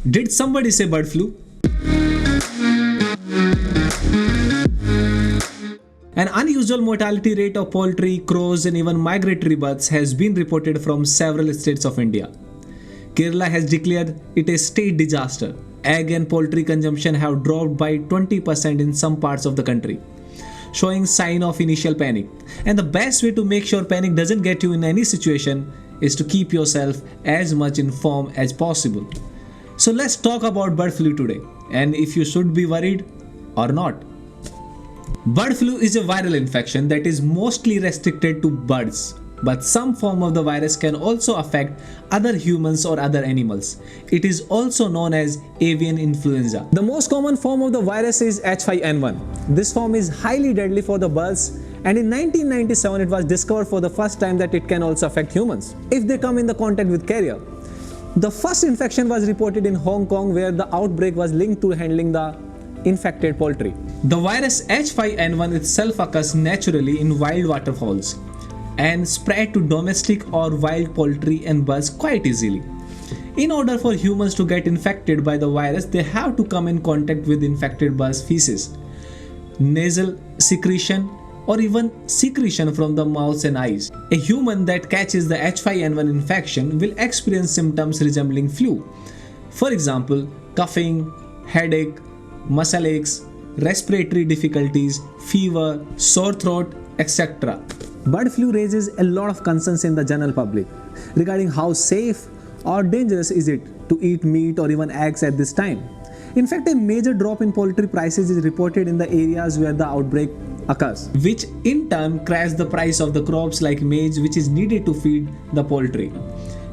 Did somebody say bird flu? An unusual mortality rate of poultry, crows, and even migratory birds has been reported from several states of India. Kerala has declared it a state disaster. Egg and poultry consumption have dropped by 20% in some parts of the country, showing sign of initial panic. And the best way to make sure panic doesn't get you in any situation is to keep yourself as much informed as possible. So let's talk about bird flu today, and if you should be worried or not. Bird flu is a viral infection that is mostly restricted to birds, but some form of the virus can also affect other humans or other animals. It is also known as avian influenza. The most common form of the virus is H5N1. This form is highly deadly for the birds, and in 1997 it was discovered for the first time that it can also affect humans if they come in the contact with carrier. The first infection was reported in Hong Kong, where the outbreak was linked to handling the infected poultry. The virus H5N1 itself occurs naturally in wild waterfowls and spread to domestic or wild poultry and birds quite easily. In order for humans to get infected by the virus, they have to come in contact with infected birds' feces, nasal secretion, or even secretion from the mouth and eyes. A human that catches the H5N1 infection will experience symptoms resembling flu. For example, coughing, headache, muscle aches, respiratory difficulties, fever, sore throat, etc. Bird flu raises a lot of concerns in the general public regarding how safe or dangerous is it to eat meat or even eggs at this time. In fact, a major drop in poultry prices is reported in the areas where the outbreak occurs, which in turn crashes the price of the crops like maize, which is needed to feed the poultry,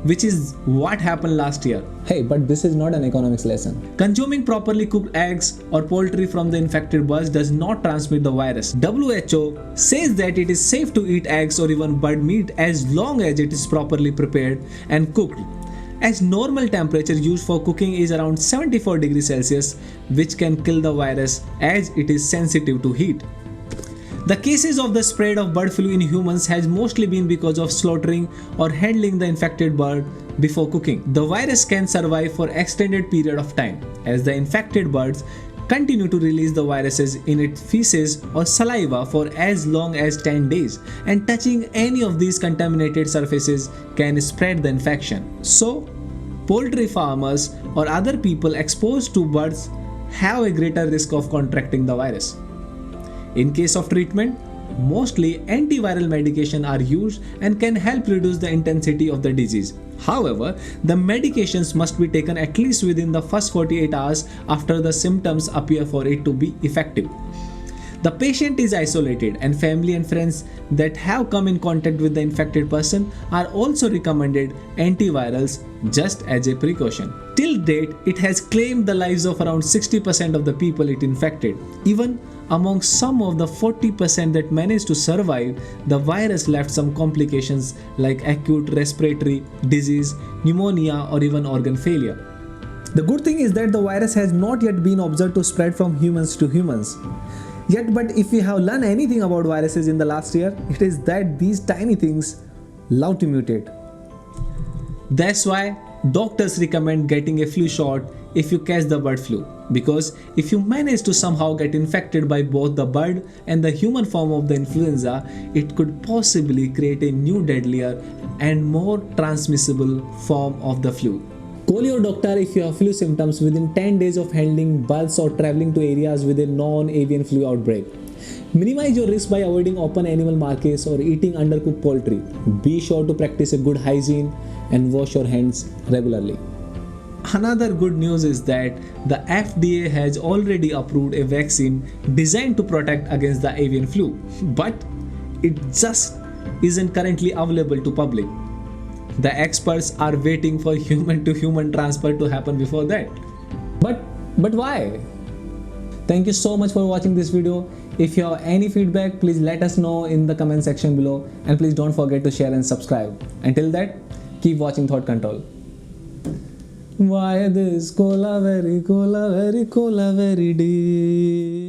which is what happened last year. Hey, but this is not an economics lesson. Consuming properly cooked eggs or poultry from the infected birds does not transmit the virus. WHO says that it is safe to eat eggs or even bird meat as long as it is properly prepared and cooked, as normal temperature used for cooking is around 74 degrees Celsius, which can kill the virus as it is sensitive to heat. The cases of the spread of bird flu in humans has mostly been because of slaughtering or handling the infected bird before cooking. The virus can survive for extended period of time, as the infected birds continue to release the viruses in its feces or saliva for as long as 10 days, and touching any of these contaminated surfaces can spread the infection. So, poultry farmers or other people exposed to birds have a greater risk of contracting the virus. In case of treatment, mostly antiviral medication are used and can help reduce the intensity of the disease. However, the medications must be taken at least within the first 48 hours after the symptoms appear for it to be effective. The patient is isolated, and family and friends that have come in contact with the infected person are also recommended antivirals just as a precaution. Till date, it has claimed the lives of around 60% of the people it infected. Even among some of the 40% that managed to survive, the virus left some complications like acute respiratory disease, pneumonia, or even organ failure. The good thing is that the virus has not yet been observed to spread from humans to humans. But if we have learned anything about viruses in the last year, it is that these tiny things love to mutate. That's why doctors recommend getting a flu shot if you catch the bird flu, because if you manage to somehow get infected by both the bird and the human form of the influenza, it could possibly create a new deadlier and more transmissible form of the flu. Call your doctor if you have flu symptoms within 10 days of handling birds or traveling to areas with a non-avian flu outbreak. Minimize your risk by avoiding open animal markets or eating undercooked poultry. Be sure to practice a good hygiene and wash your hands regularly. Another good news is that the FDA has already approved a vaccine designed to protect against the avian flu, but it just isn't currently available to public. The experts are waiting for human-to-human transfer to happen before that. But why? Thank you so much for watching this video. If you have any feedback, please let us know in the comment section below, and please don't forget to share and subscribe. Until that, keep watching Thought Control. Why this cola very deep?